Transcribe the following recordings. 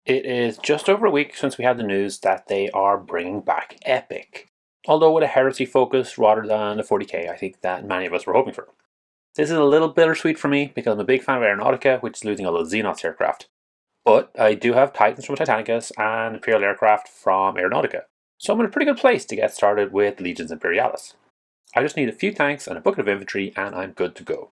It is just over a week since we had the news that they are bringing back Epic, although with a heresy focus rather than the 40k I think that many of us were hoping for. This is a little bittersweet for me because I'm a big fan of Aeronautica, which is losing all the Xenos aircraft. But I do have Titans from Titanicus and Imperial aircraft from Aeronautica, so I'm in a pretty good place to get started with Legions Imperialis. I just need a few tanks and a bucket of infantry and I'm good to go.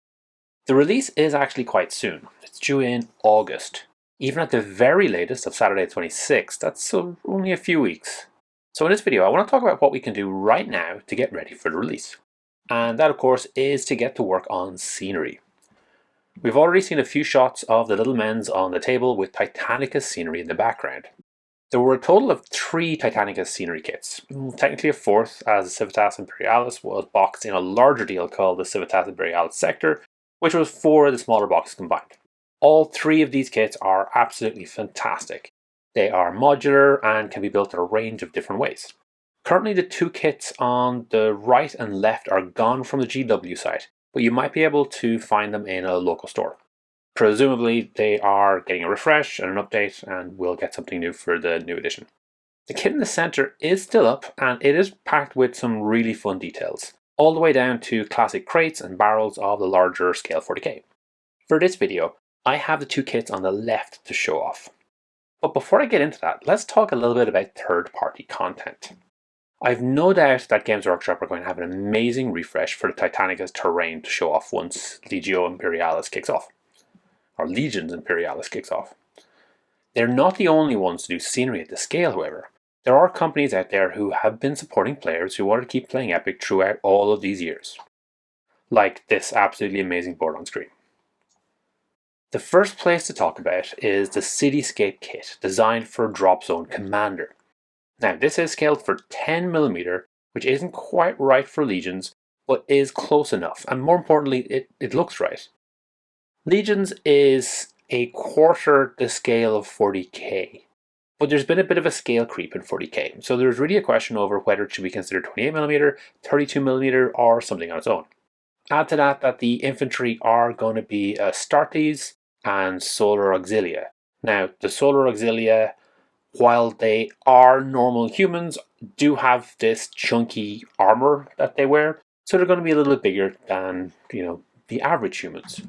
The release is actually quite soon. It's due in August. Even at the very latest of Saturday 26th, that's only a few weeks. So in this video I want to talk about what we can do right now to get ready for the release. And that of course is to get to work on scenery. We've already seen a few shots of the little men's on the table with Titanicus scenery in the background. There were a total of 3 Titanicus scenery kits, technically a 4th as the Civitas Imperialis was boxed in a larger deal called the Civitas Imperialis Sector, which was 4 of the smaller boxes combined. All 3 of these kits are absolutely fantastic. They are modular and can be built in a range of different ways. Currently the 2 kits on the right and left are gone from the GW site, but you might be able to find them in a local store. Presumably they are getting a refresh and an update and we'll get something new for the new edition. The kit in the center is still up and it is packed with some really fun details, all the way down to classic crates and barrels of the larger scale 40k. For this video, I have the 2 kits on the left to show off. But before I get into that, let's talk a little bit about third-party content. I've no doubt that Games Workshop are going to have an amazing refresh for the Titanicus terrain to show off once Legio Imperialis kicks off. Or Legions Imperialis kicks off. They're not the only ones to do scenery at this scale, however. There are companies out there who have been supporting players who want to keep playing Epic throughout all of these years. Like this absolutely amazing board on screen. The first place to talk about is the Cityscape kit, designed for Drop Zone Commander. Now this is scaled for 10mm, which isn't quite right for Legions, but is close enough, and more importantly, it looks right. Legions is a quarter the scale of 40k, but there's been a bit of a scale creep in 40k, so there's really a question over whether it should be considered 28mm, 32mm, or something on its own. Add to that the infantry are going to be Astartes and Solar Auxilia. Now, the Solar Auxilia, while they are normal humans, do have this chunky armor that they wear, so they're going to be a little bit bigger than, the average humans.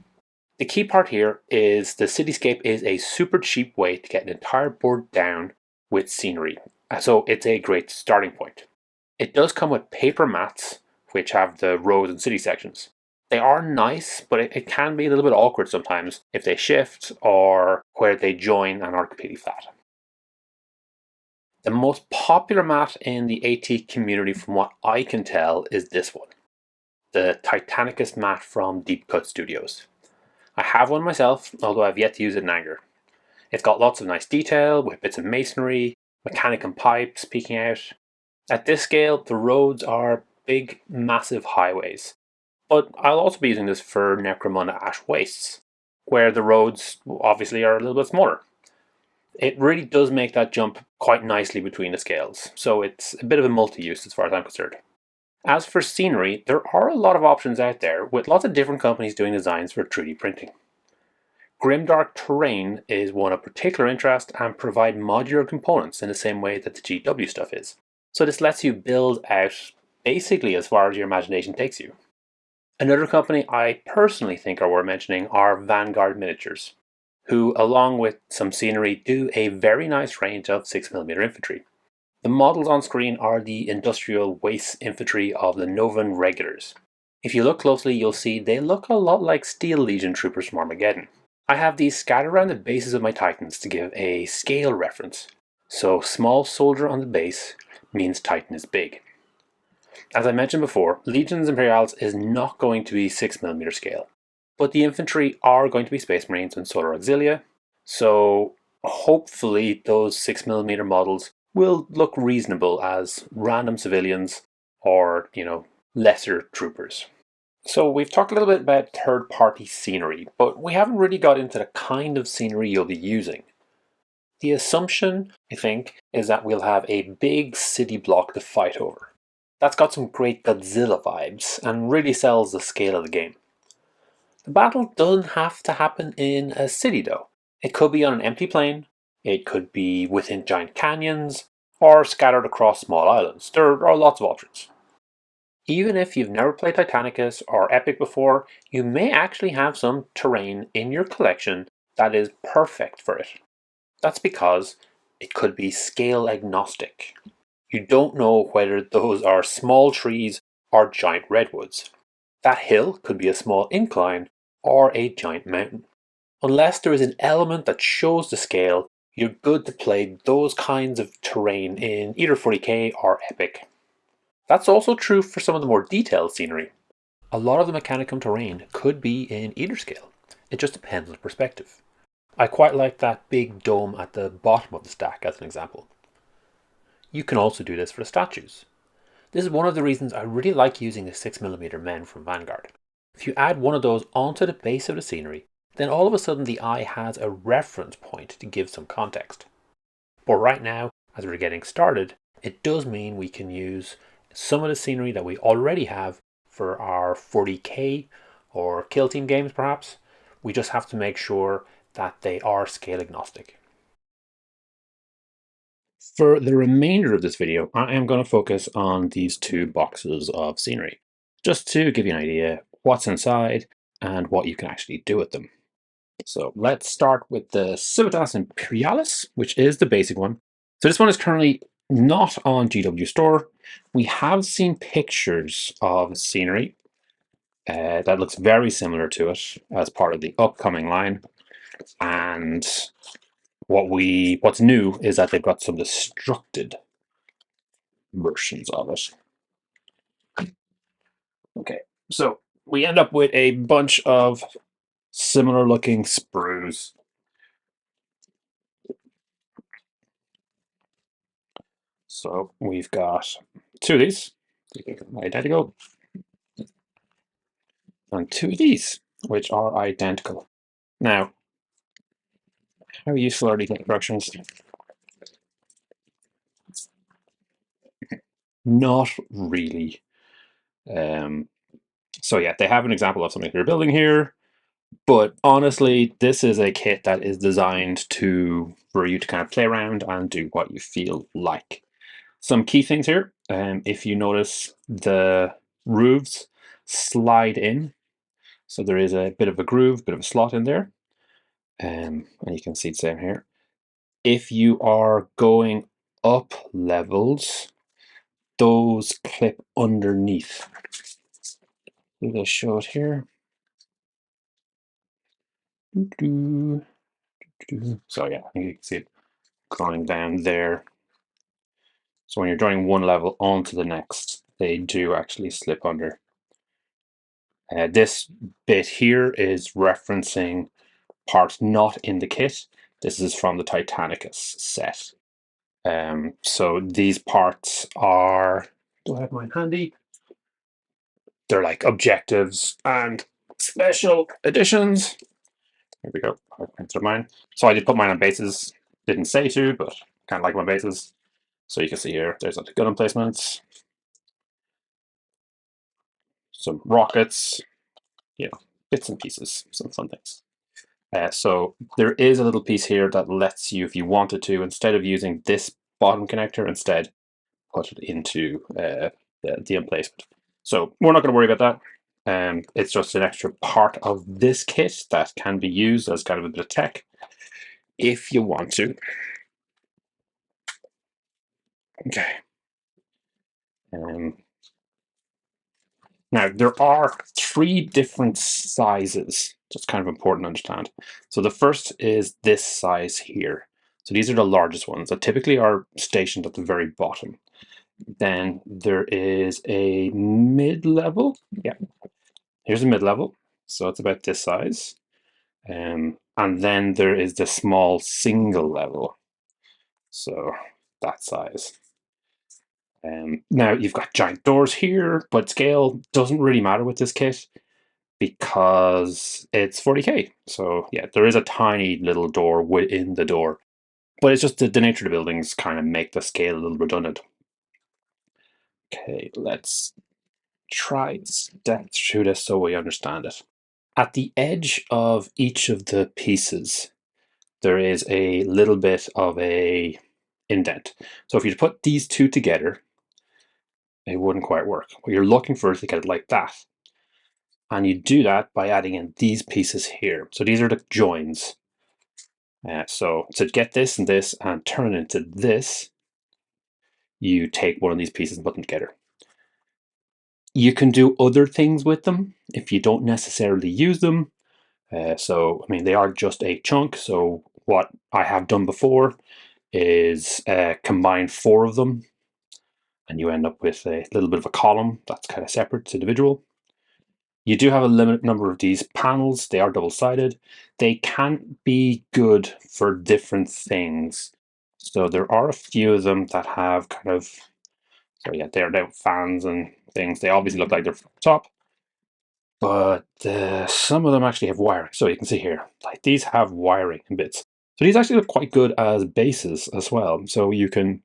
The key part here is the Cityscape is a super cheap way to get an entire board down with scenery, so it's a great starting point. It does come with paper mats, which have the roads and city sections. They are nice, but it can be a little bit awkward sometimes if they shift or where they join and are completely flat. The most popular mat in the AT community from what I can tell is this one. The Titanicus mat from Deep Cut Studios. I have one myself, although I've yet to use it in anger. It's got lots of nice detail with bits of masonry, mechanic and pipes peeking out. At this scale, the roads are big, massive highways. But I'll also be using this for Necromunda Ash Wastes, where the roads obviously are a little bit smaller. It really does make that jump quite nicely between the scales, so it's a bit of a multi-use as far as I'm concerned. As for scenery, there are a lot of options out there, with lots of different companies doing designs for 3D printing. Grimdark Terrain is one of particular interest and provide modular components in the same way that the GW stuff is. So this lets you build out basically as far as your imagination takes you. Another company I personally think are worth mentioning are Vanguard Miniatures, who along with some scenery do a very nice range of 6mm infantry. The models on screen are the industrial waste infantry of the Novan Regulars. If you look closely you'll see they look a lot like Steel Legion troopers from Armageddon. I have these scattered around the bases of my Titans to give a scale reference, so small soldier on the base means Titan is big. As I mentioned before, Legions Imperialis is not going to be 6mm scale, but the infantry are going to be Space Marines and Solar Auxilia, so hopefully those 6mm models will look reasonable as random civilians or, lesser troopers. So we've talked a little bit about third-party scenery, but we haven't really got into the kind of scenery you'll be using. The assumption, I think, is that we'll have a big city block to fight over. That's got some great Godzilla vibes and really sells the scale of the game. The battle doesn't have to happen in a city though. It could be on an empty plain, It could be within giant canyons, or scattered across small islands. There are lots of options. Even if you've never played Titanicus or Epic before, you may actually have some terrain in your collection that is perfect for it. That's because it could be scale agnostic. You don't know whether those are small trees or giant redwoods. That hill could be a small incline or a giant mountain. Unless there is an element that shows the scale, you're good to play those kinds of terrain in either 40k or Epic. That's also true for some of the more detailed scenery. A lot of the Mechanicum terrain could be in either scale. It just depends on the perspective. I quite like that big dome at the bottom of the stack as an example. You can also do this for the statues. This is one of the reasons I really like using the 6mm men from Vanguard. If you add one of those onto the base of the scenery, then all of a sudden the eye has a reference point to give some context. But right now, as we're getting started, it does mean we can use some of the scenery that we already have for our 40k or kill team games perhaps. We just have to make sure that they are scale agnostic. For the remainder of this video, I am going to focus on these two boxes of scenery, just to give you an idea what's inside and what you can actually do with them. So let's start with the Civitas Imperialis, which is the basic one. So this one is currently not on GW Store. We have seen pictures of scenery that looks very similar to it as part of the upcoming line. And what's new is that they've got some destructed versions of it. Okay, so we end up with a bunch of similar looking sprues. So we've got two of these, identical, and two of these, which are identical. Now, how useful are these instructions? Not really. So yeah, they have an example of something they're building here, but honestly, this is a kit that is designed for you to kind of play around and do what you feel like. Some key things here. If you notice, the roofs slide in, so there is a bit of a groove, bit of a slot in there, and you can see the same here. If you are going up levels, those clip underneath. Maybe I'll show it here. So yeah, you can see it going down there. So when you're joining one level onto the next, they do actually slip under. This bit here is referencing parts not in the kit. This is from the Titanicus set. So these parts are, do I have mine handy? They're like objectives and special editions. Here we go. I printed mine. So I did put mine on bases. Didn't say to, but kind of like my bases. So you can see here, there's the gun emplacements, some rockets, bits and pieces, some fun things. So there is a little piece here that lets you, if you wanted to, instead of using this bottom connector, instead put it into the emplacement. So we're not going to worry about that. It's just an extra part of this kit that can be used as kind of a bit of tech if you want to. Okay. Now, there are three different sizes. That's kind of important to understand. So the first is this size here. So these are the largest ones that typically are stationed at the very bottom. Then there is a mid-level. Yeah, here's a mid-level. So it's about this size. And then there is the small single level. So that size. Now you've got giant doors here, but scale doesn't really matter with this kit because it's 40k. So yeah, there is a tiny little door within the door, but it's just the nature of the buildings kind of make the scale a little redundant. Okay, let's try step through this so we understand it. At the edge of each of the pieces, there is a little bit of a indent. So if you put these two together, it wouldn't quite work. What you're looking for is to get it like that. And you do that by adding in these pieces here. So these are the joins. So to get this and turn it into this, you take one of these pieces and put them together. You can do other things with them if you don't necessarily use them. So, I mean, they are just a chunk. So what I have done before is combine 4 of them, and you end up with a little bit of a column that's kind of separate, it's individual. You do have a limited number of these panels. They are double-sided. They can be good for different things. So there are a few of them that have kind of, so yeah, they're fans and things. They obviously look like they're from the top, but some of them actually have wiring. So you can see here, like these have wiring and bits. So these actually look quite good as bases as well. So you can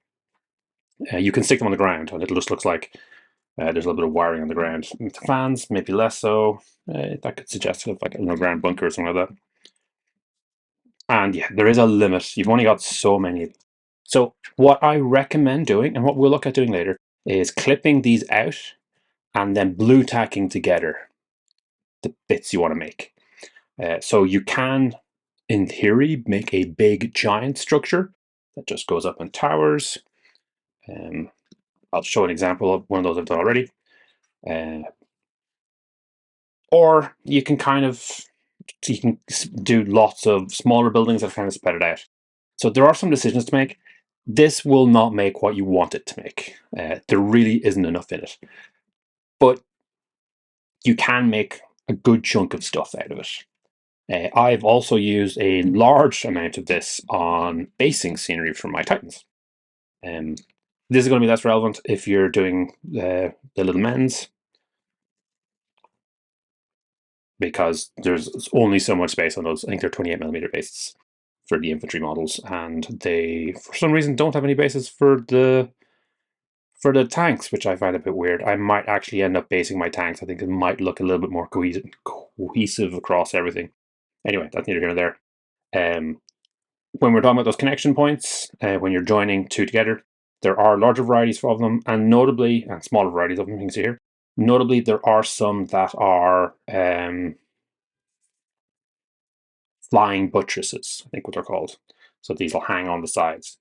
stick them on the ground, and it just looks like there's a little bit of wiring on the ground. The fans, maybe less so. That could suggest like an underground bunker or something like that. And yeah, there is a limit. You've only got so many. So what I recommend doing, and what we'll look at doing later, is clipping these out and then blue tacking together the bits you want to make. So you can, in theory, make a big giant structure that just goes up in towers. I'll show an example of one of those I've done already. Or you can do lots of smaller buildings that kind of spread it out. So there are some decisions to make. This will not make what you want it to make. There really isn't enough in it. But you can make a good chunk of stuff out of it. I've also used a large amount of this on basing scenery for my Titans. This is going to be less relevant if you're doing the little men's, because there's only so much space on those. I think they're 28mm bases for the infantry models, and they, for some reason, don't have any bases for the tanks, which I find a bit weird. I might actually end up basing my tanks. I think it might look a little bit more cohesive across everything. Anyway, that's neither here nor there. When we're talking about those connection points, when you're joining two together, there are larger varieties of them, and notably, and smaller varieties of them, you can see here. Notably, there are some that are flying buttresses, I think what they're called. So these will hang on the sides.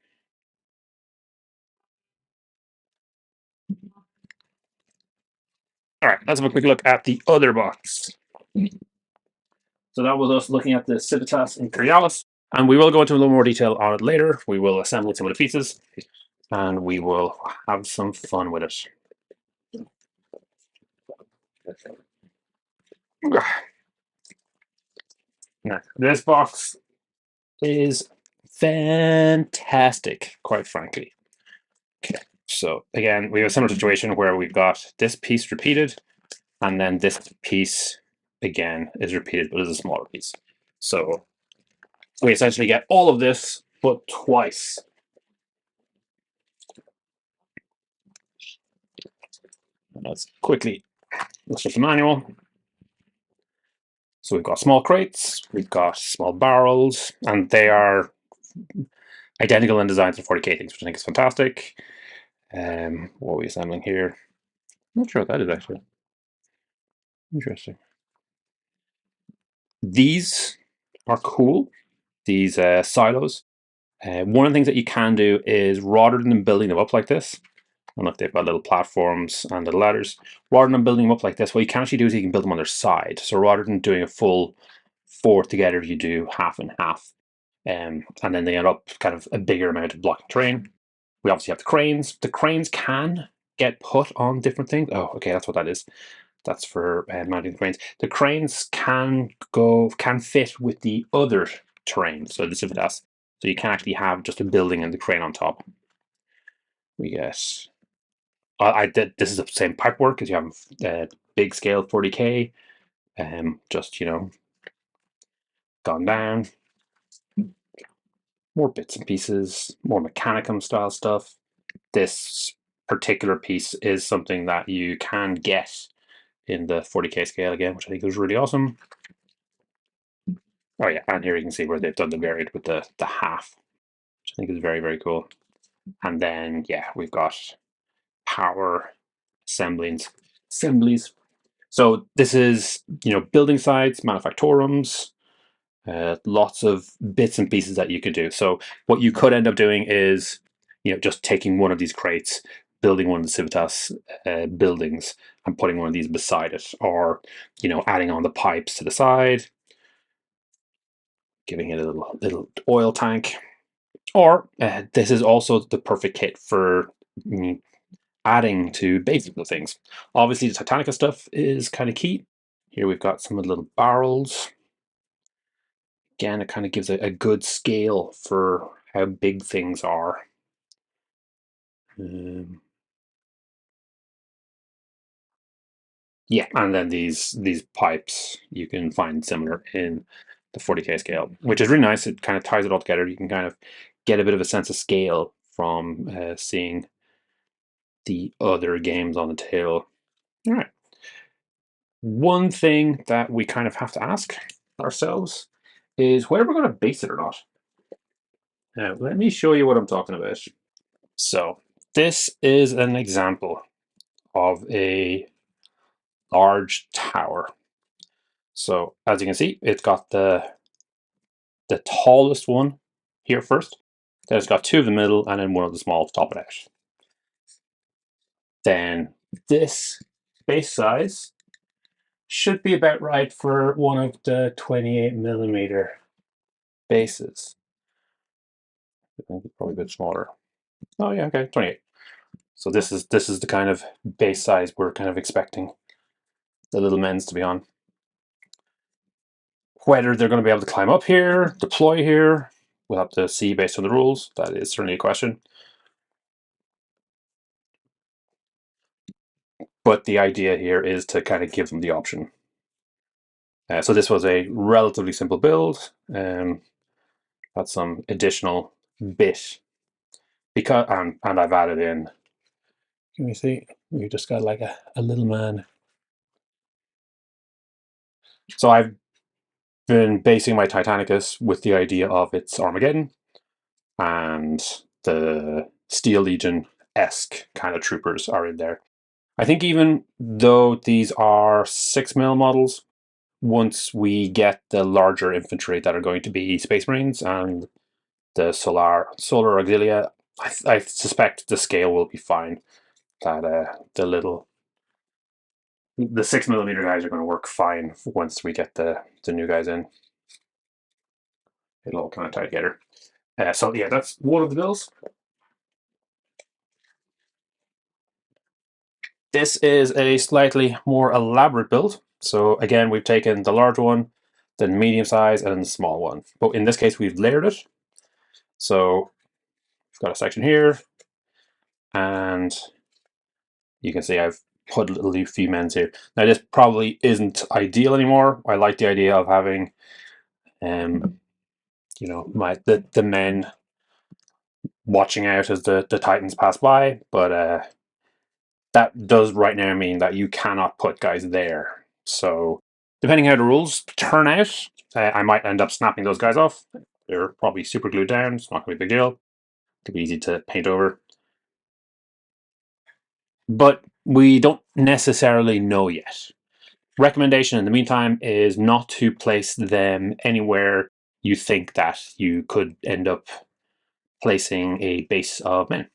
All right, let's have a quick look at the other box. So that was us looking at the Civitas Imperialis, and we will go into a little more detail on it later. We will assemble some of the pieces, and we will have some fun with it. Now, this box is fantastic, quite frankly. Okay, so again, we have a similar situation where we've got this piece repeated, and then this piece again is repeated, but it's a smaller piece. So we essentially get all of this, but twice. Let's quickly look at the manual. So we've got small crates, we've got small barrels, and they are identical in design to 40k things, which I think is fantastic. What are we assembling here? I'm not sure what that is actually. Interesting. These are cool, these silos. One of the things that you can do is, rather than building them up like this, and look, they've got little platforms and little ladders. Rather than building them up like this, what you can actually do is you can build them on their side. So rather than doing a full 4 together, you do half and half. And then they end up kind of a bigger amount of blocking terrain. We obviously have the cranes. The cranes can get put on different things. Oh, okay, that's what that is. That's for mounting the cranes. The cranes can fit with the other terrain, so the Civitas. So you can actually have just a building and the crane on top. We get. I did. This is the same pipework as you have big scale 40k. Just gone down. More bits and pieces, more Mechanicum style stuff. This particular piece is something that you can get in the 40k scale again, which I think is really awesome. Oh yeah, and here you can see where they've done the variant with the half, which I think is very, very cool. And then yeah, we've got power assemblies. So this is, building sites, manufactorums, lots of bits and pieces that you could do. So what you could end up doing is, just taking one of these crates, building one of the Civitas buildings, and putting one of these beside it, or adding on the pipes to the side, giving it a little oil tank. Or this is also the perfect kit for adding to basic little things. Obviously, the Titanica stuff is kind of key. Here we've got some of the little barrels. Again, it kind of gives a good scale for how big things are. Yeah, and then these pipes you can find similar in the 40K scale, which is really nice. It kind of ties it all together. You can kind of get a bit of a sense of scale from seeing the other games on the table. All right. One thing that we kind of have to ask ourselves is whether we're going to base it or not. Now, let me show you what I'm talking about. So, this is an example of a large tower. So, as you can see, it's got the tallest one here first. Then it's got two of the middle, and then one of the small to top it out. Then this base size should be about right for one of the 28mm bases. I think it's probably a bit smaller. Oh yeah, okay, 28. So this is the kind of base size we're kind of expecting the little men's to be on. Whether they're going to be able to climb up here, deploy here, we'll have to see based on the rules. That is certainly a question. But the idea here is to kind of give them the option. So this was a relatively simple build. Got some additional bit because and I've added in. Can you see? We just got like a little man. So I've been basing my Titanicus with the idea of its Armageddon and the Steel Legion-esque kind of troopers are in there. I think even though these are 6mm models, once we get the larger infantry that are going to be Space Marines and the Solar Auxilia, I suspect the scale will be fine. That the 6mm guys are going to work fine once we get the new guys in. It'll all kind of tie together. So yeah, that's one of the builds. This is a slightly more elaborate build. So again, we've taken the large one, then the medium size, and then the small one. But in this case, we've layered it. So we've got a section here, and you can see I've put little few men's here. Now this probably isn't ideal anymore. I like the idea of having, the men watching out as the Titans pass by, but that does right now mean that you cannot put guys there. So depending how the rules turn out, I might end up snapping those guys off. They're probably super glued down. It's not going to be a big deal. It'll be easy to paint over. But we don't necessarily know yet. Recommendation in the meantime is not to place them anywhere you think that you could end up placing a base of men,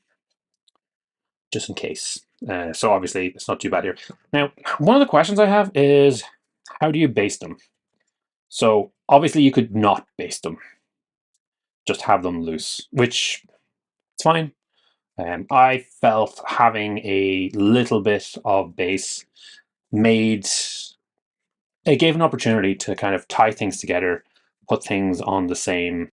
just in case. So obviously it's not too bad here. Now, one of the questions I have is, how do you base them? So obviously you could not base them, just have them loose, which it's fine. I felt having a little bit of base made it gave an opportunity to kind of tie things together, put things on the same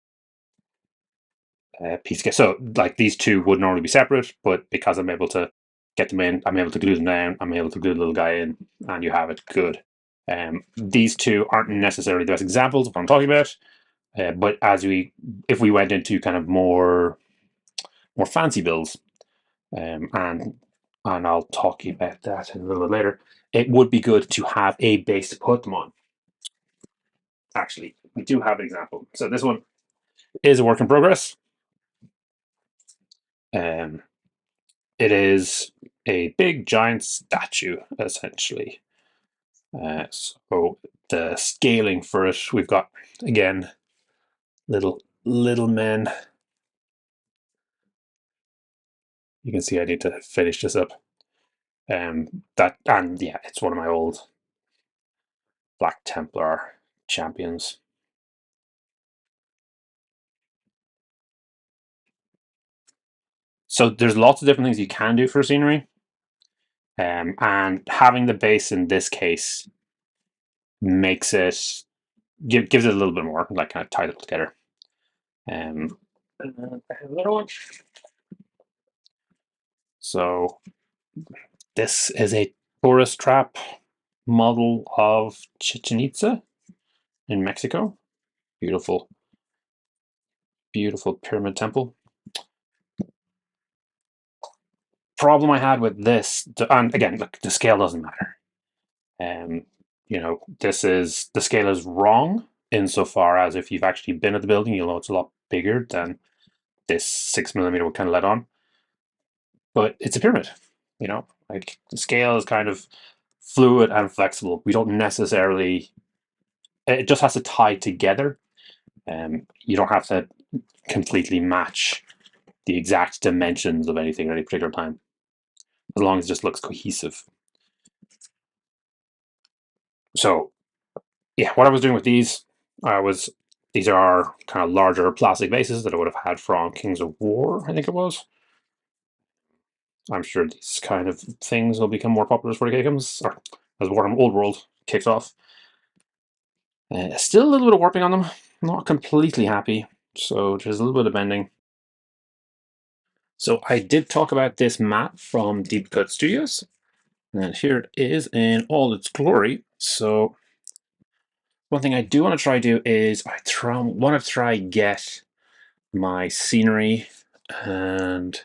piece. So like these two would normally be separate, but because I'm able to get them in, I'm able to glue them down, I'm able to glue the little guy in, and you have it good. These two aren't necessarily the best examples of what I'm talking about, but if we went into kind of more fancy builds, and I'll talk about that a little bit later, it would be good to have a base to put them on. Actually, we do have an example. So this one is a work in progress. It is a big giant statue, essentially. So the scaling for it, we've got, again, little men. You can see I need to finish this up. And yeah, it's one of my old Black Templar champions. So there's lots of different things you can do for scenery. And having the base in this case makes it gives it a little bit more, like kind of ties it together. Another one. So this is a tourist trap model of Chichen Itza in Mexico. Beautiful, beautiful pyramid temple. Problem I had with this, and again, look, the scale doesn't matter. You know, the scale is wrong insofar as if you've actually been at the building, you'll know it's a lot bigger than this 6mm would kind of let on. But it's a pyramid, you know, like the scale is kind of fluid and flexible. We don't necessarily, it just has to tie together. You don't have to completely match the exact dimensions of anything at any particular time, as long as it just looks cohesive. So yeah, what I was doing with these, these are kind of larger plastic bases that I would have had from Kings of War, I think it was. I'm sure these kind of things will become more popular as 40k comes, or as Warhammer Old World kicks off. Still a little bit of warping on them, not completely happy, so there's a little bit of bending. So I did talk about this mat from Deep Cut Studios, and here it is in all its glory. So one thing I do want to try do is want to try get my scenery and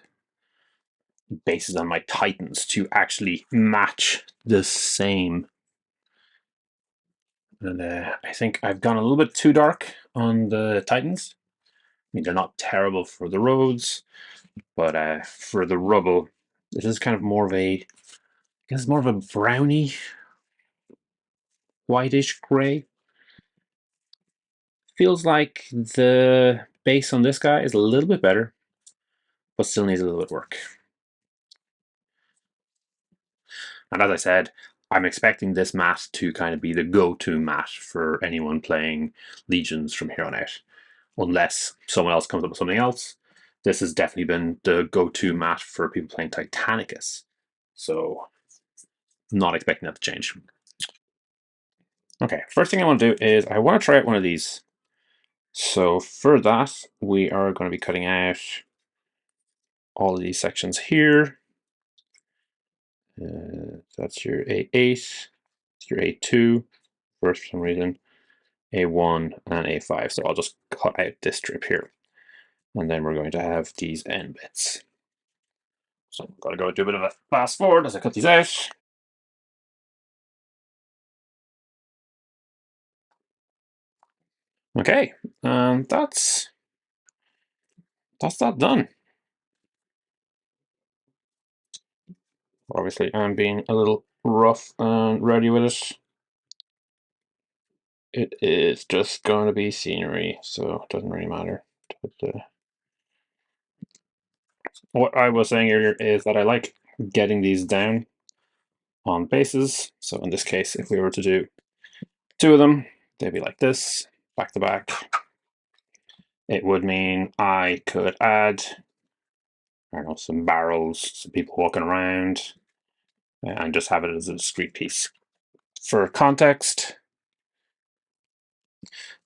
bases on my Titans to actually match the same. And I think I've gone a little bit too dark on the Titans. I mean, they're not terrible for the roads, but for the rubble, this is kind of more of a, I guess, more of a browny, whitish gray. Feels like the base on this guy is a little bit better, but still needs a little bit of work. And as I said, I'm expecting this mat to kind of be the go-to mat for anyone playing Legions from here on out. Unless someone else comes up with something else, this has definitely been the go-to mat for people playing Titanicus. So, not expecting that to change. Okay, first thing I want to do is I want to try out one of these. So for that, we are going to be cutting out all of these sections here. That's your A8, your A2, for some reason, A1 and A5. So I'll just cut out this strip here. And then we're going to have these end bits. So I'm going to go do a bit of a fast forward as I cut these out. Okay, and that's that done. Obviously, I'm being a little rough and ready with it. It is just going to be scenery, so it doesn't really matter. But, what I was saying earlier is that I like getting these down on bases. So in this case, if we were to do two of them, they'd be like this, back to back. It would mean I could add, I don't know, some barrels, some people walking around, and just have it as a discrete piece. For context,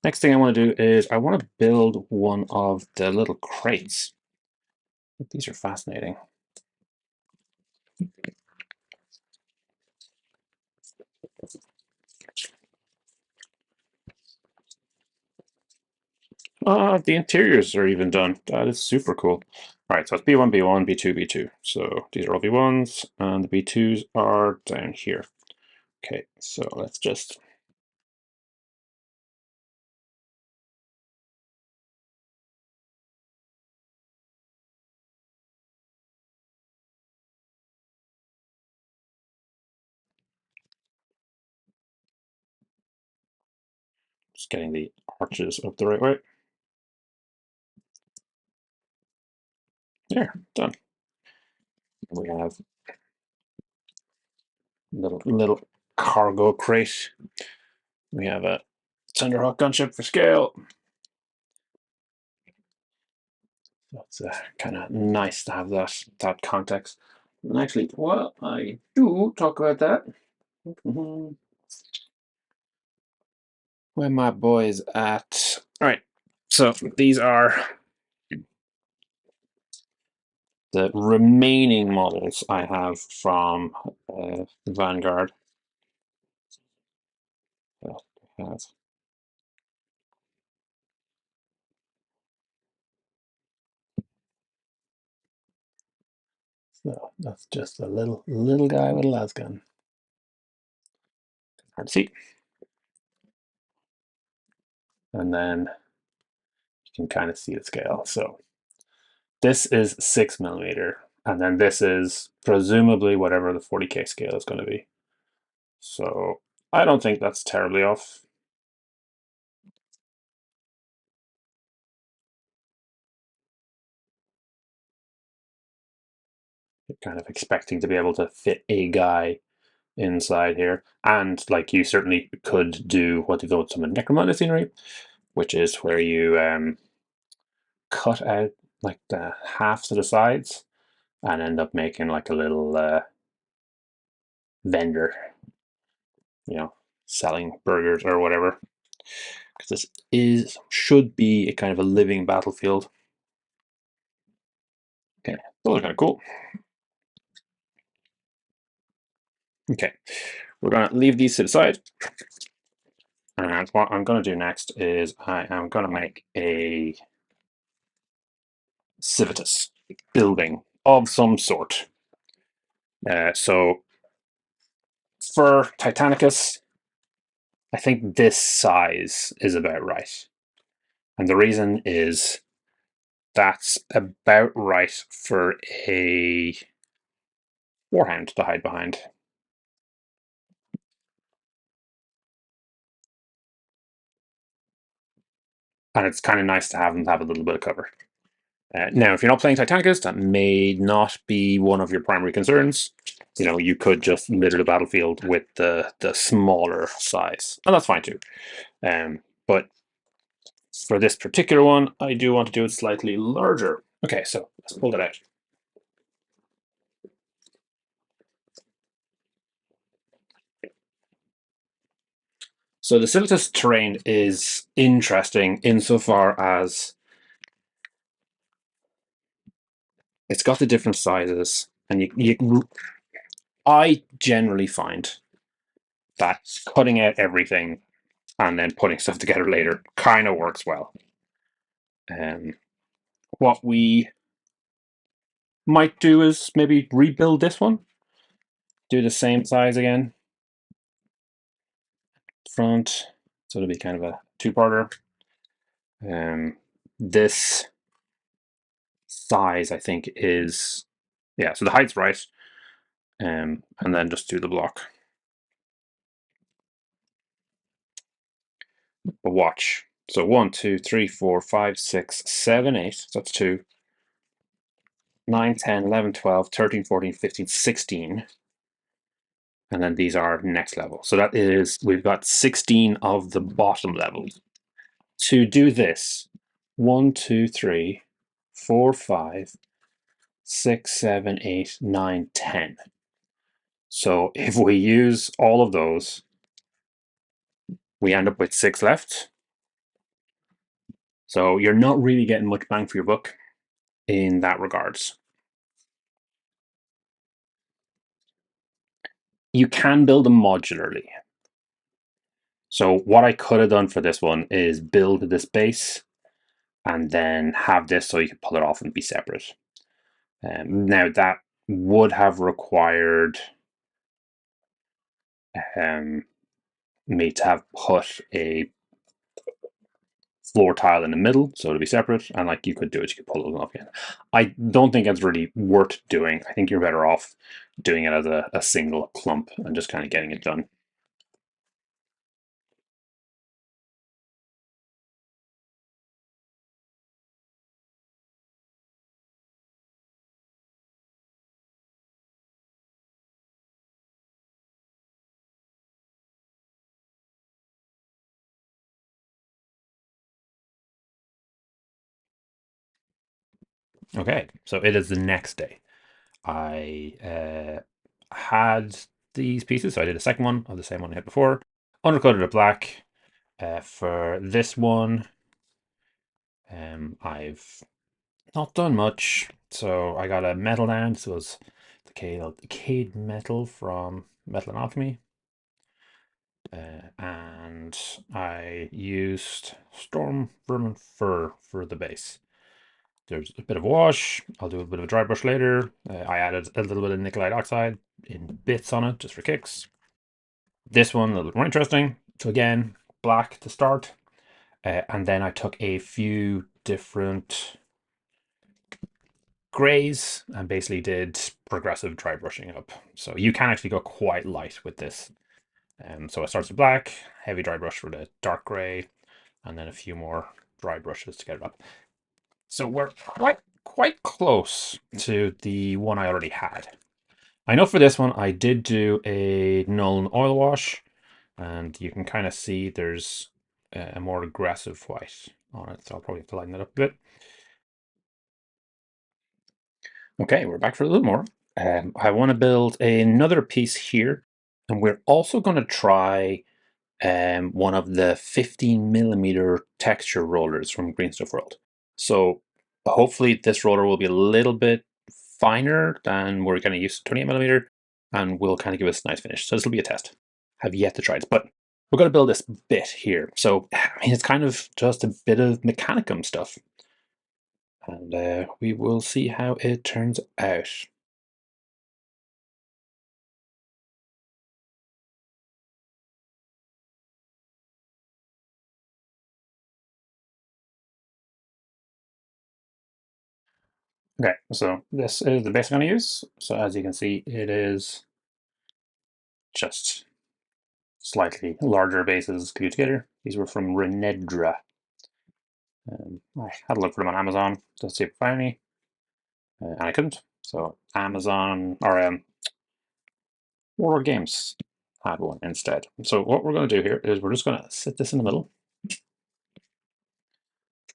next thing I want to do is I want to build one of the little crates. These are fascinating. The interiors are even done. That is super cool. All right, so it's B1, B1, B2, B2. So these are all B1s, and the B2s are down here. Okay, so let's just Just getting the arches up the right way. There, done. We have little cargo crate. We have a Thunderhawk gunship for scale. That's kind of nice to have that context. And actually, while I do talk about that, where my boys at? All right, so these are the remaining models I have from Vanguard. So that's just a little guy with a las gun. Hard to see. And then you can kind of see the scale. So this is 6mm, and then this is presumably whatever the 40K scale is going to be. So I don't think that's terribly off. You're kind of expecting to be able to fit a guy inside here, and like you certainly could do what they do with some necromunda scenery, which is where you cut out like the halves of the sides and end up making like a little vendor, selling burgers or whatever. Because this should be a kind of a living battlefield. Okay, those are kind of cool. Okay, we're going to leave these to the side. And what I'm going to do next is I am going to make a Civitas building of some sort. So for Titanicus, I think this size is about right. And the reason is that's about right for a warhound to hide behind. And it's kind of nice to have them have a little bit of cover. Now, if you're not playing Titanicus, that may not be one of your primary concerns. You could just litter the battlefield with the smaller size, and that's fine too. But for this particular one, I do want to do it slightly larger. Okay, so let's pull that out. So the Civitas terrain is interesting insofar as it's got the different sizes, and I generally find that cutting out everything and then putting stuff together later kind of works well. What we might do is maybe rebuild this one, do the same size again, front, so it'll be kind of a two-parter. This size, I think, is, yeah, so the height's right, and then just do the block. But watch. So 1, 2, 3, 4, 5, 6, 7, 8. So that's 2. 9, 10, 11, 12, 13, 14, 15, 16. And then these are next level. So that is, we've got 16 of the bottom levels. To do this, 1, 2, 3, 4, 5, 6, 7, 8, 9, 10. So if we use all of those, we end up with 6 left. So you're not really getting much bang for your buck in that regards. You can build them modularly. So what I could have done for this one is build this base and then have this so you can pull it off and be separate. Now that would have required me to have put a floor tile in the middle so to be separate, and like you could do it, you could pull it off again. I don't think it's really worth doing. I think you're better off doing it as a single clump and just kind of getting it done. Okay, so it is the next day. I had these pieces, so I did a second one of the same one I had before. Undercoated it black. For this one, I've not done much. So I got a metal down. This was the Cade metal from Metal and Alchemy. And I used Storm Vermin Fur for the base. There's a bit of wash. I'll do a bit of a dry brush later. I added a little bit of nickel oxide in bits on it just for kicks. This one a little bit more interesting. So again, black to start. And then I took a few different grays and basically did progressive dry brushing up. So you can actually go quite light with this. So it starts with black, heavy dry brush for the dark gray, and then a few more dry brushes to get it up. So we're quite close to the one I already had. I know for this one I did do a Nuln oil wash, and you can kind of see there's a more aggressive white on it, so I'll probably have to lighten that up a bit. Okay, we're back for a little more. I want to build another piece here, and we're also going to try one of the 15mm texture rollers from Green Stuff World. So hopefully this roller will be a little bit finer than we're kind of used to 28mm, and will kind of give us a nice finish. So this will be a test. Have yet to try it, but we're going to build this bit here. So I mean, it's kind of just a bit of Mechanicum stuff, and we will see how it turns out. Okay, so this is the base I'm going to use. So as you can see, it is just slightly larger bases glued together. These were from Renedra. I had a look for them on Amazon to see if I found any, and I couldn't. So Amazon or Warlord Games had one instead. So what we're going to do here is we're just going to sit this in the middle. This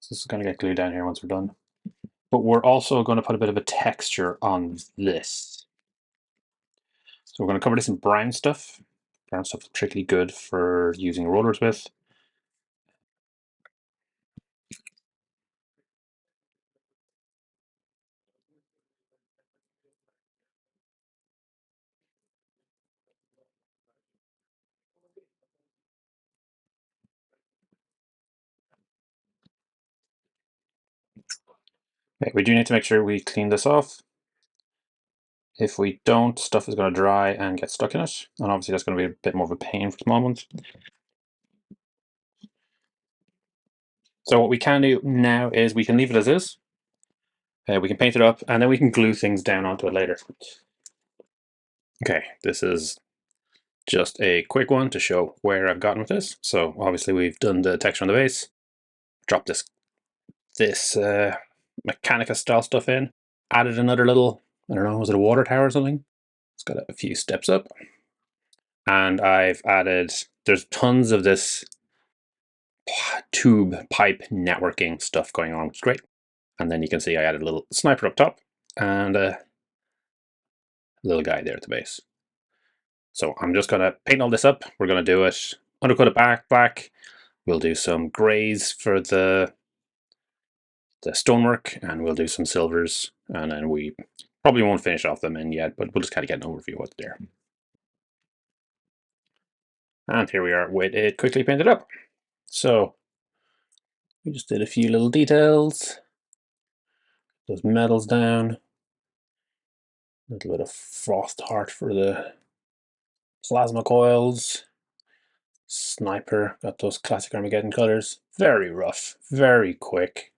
is going to get glued down here once we're done. But we're also going to put a bit of a texture on this. So we're going to cover this in brown stuff. Brown stuff is particularly good for using rollers with. Okay, we do need to make sure we clean this off. If we don't, stuff is going to dry and get stuck in it. And obviously that's going to be a bit more of a pain for small ones. So what we can do now is we can leave it as is. We can paint it up and then we can glue things down onto it later. Okay, this is just a quick one to show where I've gotten with this. So obviously we've done the texture on the base, dropped this Mechanica style stuff in, added another little, I don't know, was it a water tower or something? It's got a few steps up. And I've added, there's tons of this tube pipe networking stuff going on, which is great. And then you can see I added a little sniper up top and a little guy there at the base. So I'm just going to paint all this up. We're going to do it, undercut it black. We'll do some grays for the stonework, and we'll do some silvers. And then we probably won't finish off them in yet, but we'll just kind of get an overview of what's there. And here we are with it quickly painted up. So we just did a few little details. Those metals down. A little bit of frost heart for the plasma coils. Sniper, got those classic Armageddon colors. Very rough, very quick.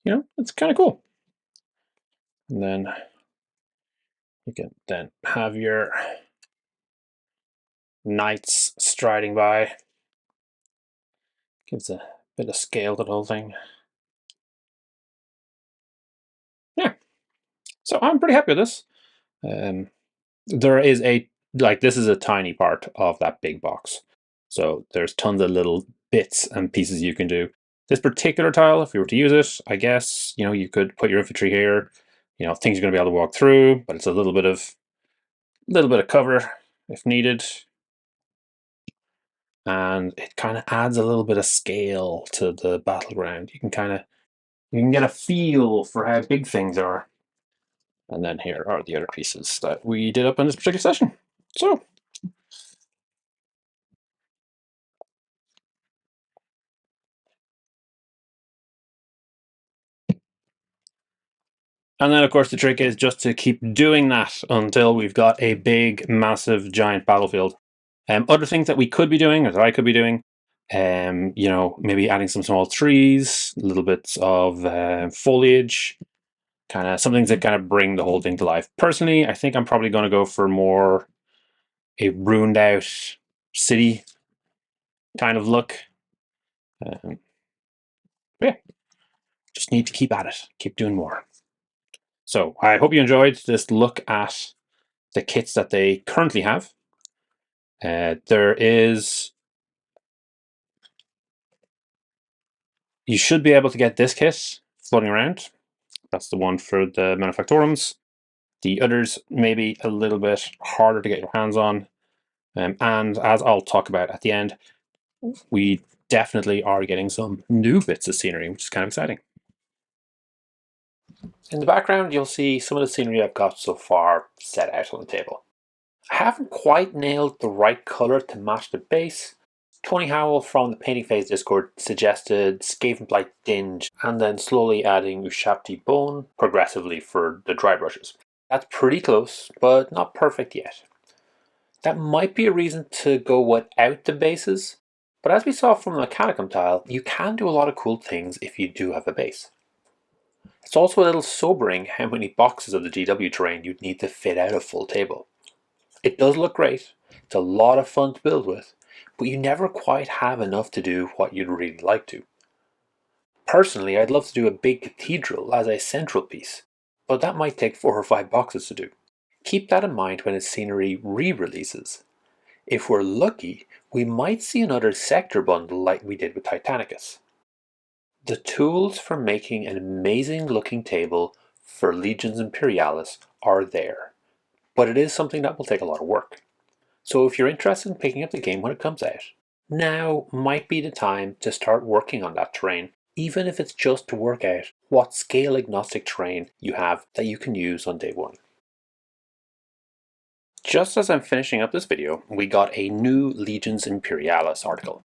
You know, it's kind of cool. And then you can then have your knights striding by. Gives a bit of scale to the whole thing. Yeah, so I'm pretty happy with this. There is this is a tiny part of that big box. So there's tons of little bits and pieces you can do. This particular tile, if you were to use it, I guess, you could put your infantry here. Things you're going to be able to walk through, but it's a little bit of cover if needed. And it kind of adds a little bit of scale to the battleground. You can get a feel for how big things are. And then here are the other pieces that we did up in this particular session. So, and then of course the trick is just to keep doing that until we've got a big, massive, giant battlefield. Other things that we could be doing, or that I could be doing, maybe adding some small trees, little bits of foliage, kind of some things that kind of bring the whole thing to life. Personally, I think I'm probably going to go for more a ruined out city kind of look. Yeah, just need to keep at it, keep doing more. So I hope you enjoyed this look at the kits that they currently have. You should be able to get this kit floating around. That's the one for the Manufactorums. The others may be a little bit harder to get your hands on. And as I'll talk about at the end, we definitely are getting some new bits of scenery, which is kind of exciting. In the background, you'll see some of the scenery I've got so far set out on the table. I haven't quite nailed the right colour to match the base. Tony Howell from the Painting Phase Discord suggested Skavenblight Dinge and then slowly adding Ushabti Bone progressively for the dry brushes. That's pretty close, but not perfect yet. That might be a reason to go without the bases, but as we saw from the Mechanicum tile, you can do a lot of cool things if you do have a base. It's also a little sobering how many boxes of the GW terrain you'd need to fit out a full table. It does look great, it's a lot of fun to build with, but you never quite have enough to do what you'd really like to. Personally, I'd love to do a big cathedral as a central piece, but that might take 4 or 5 boxes to do. Keep that in mind when its scenery re-releases. If we're lucky, we might see another sector bundle like we did with Titanicus. The tools for making an amazing looking table for Legions Imperialis are there, but it is something that will take a lot of work. So if you're interested in picking up the game when it comes out, now might be the time to start working on that terrain, even if it's just to work out what scale agnostic terrain you have that you can use on day one. Just as I'm finishing up this video, we got a new Legions Imperialis article.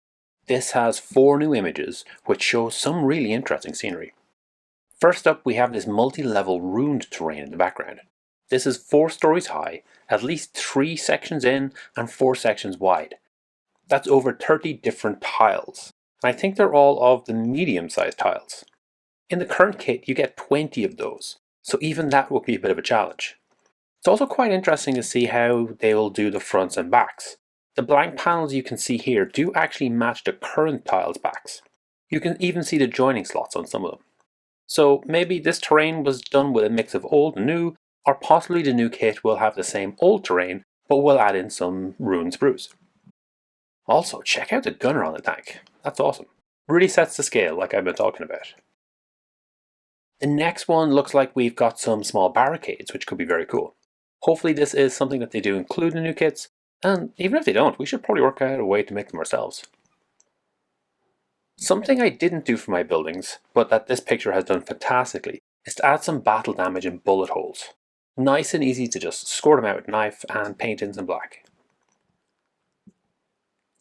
This has 4 new images, which show some really interesting scenery. First up, we have this multi-level ruined terrain in the background. This is 4 stories high, at least 3 sections in and 4 sections wide. That's over 30 different tiles, and I think they're all of the medium-sized tiles. In the current kit, you get 20 of those, so even that will be a bit of a challenge. It's also quite interesting to see how they will do the fronts and backs. The blank panels you can see here do actually match the current tiles' backs. You can even see the joining slots on some of them. So maybe this terrain was done with a mix of old and new, or possibly the new kit will have the same old terrain, but will add in some ruined sprues. Also, check out the gunner on the tank. That's awesome. Really sets the scale like I've been talking about. The next one looks like we've got some small barricades, which could be very cool. Hopefully this is something that they do include in new kits, and even if they don't, we should probably work out a way to make them ourselves. Something I didn't do for my buildings, but that this picture has done fantastically, is to add some battle damage in bullet holes. Nice and easy to just score them out with a knife and paint in some black.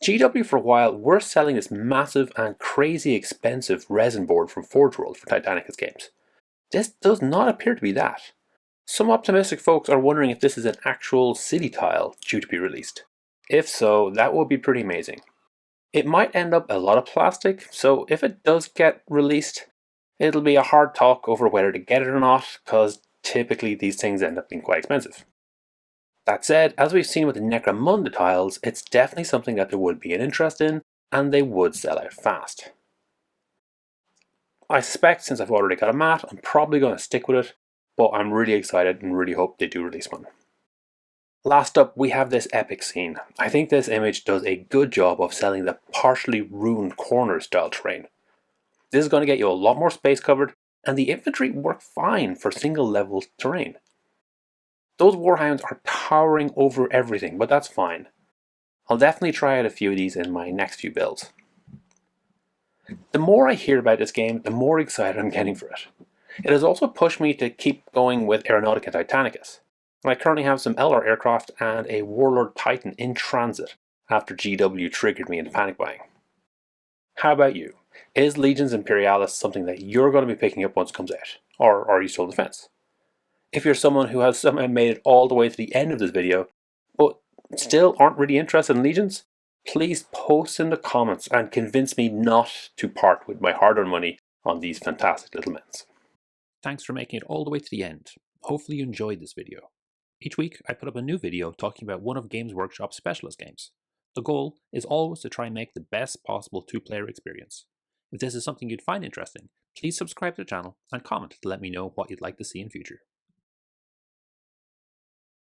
GW for a while were selling this massive and crazy expensive resin board from Forge World for Titanicus games. This does not appear to be that. Some optimistic folks are wondering if this is an actual city tile due to be released. If so, that would be pretty amazing. It might end up a lot of plastic, so if it does get released, it'll be a hard talk over whether to get it or not, because typically these things end up being quite expensive. That said, as we've seen with the Necromunda tiles, it's definitely something that there would be an interest in, and they would sell out fast. I suspect since I've already got a mat, I'm probably going to stick with it, but I'm really excited and really hope they do release one. Last up, we have this epic scene. I think this image does a good job of selling the partially ruined corner style terrain. This is going to get you a lot more space covered, and the infantry work fine for single level terrain. Those warhounds are towering over everything, but that's fine. I'll definitely try out a few of these in my next few builds. The more I hear about this game, the more excited I'm getting for it. It has also pushed me to keep going with Aeronautica Titanicus, and I currently have some LR aircraft and a Warlord Titan in transit after GW triggered me into panic buying. How about you? Is Legions Imperialis something that you're going to be picking up once it comes out, or are you still on the fence? If you're someone who has somehow made it all the way to the end of this video, but still aren't really interested in Legions, please post in the comments and convince me not to part with my hard-earned money on these fantastic little men. Thanks for making it all the way to the end. Hopefully you enjoyed this video. Each week I put up a new video talking about one of Games Workshop's specialist games. The goal is always to try and make the best possible two-player experience. If this is something you'd find interesting, please subscribe to the channel and comment to let me know what you'd like to see in future.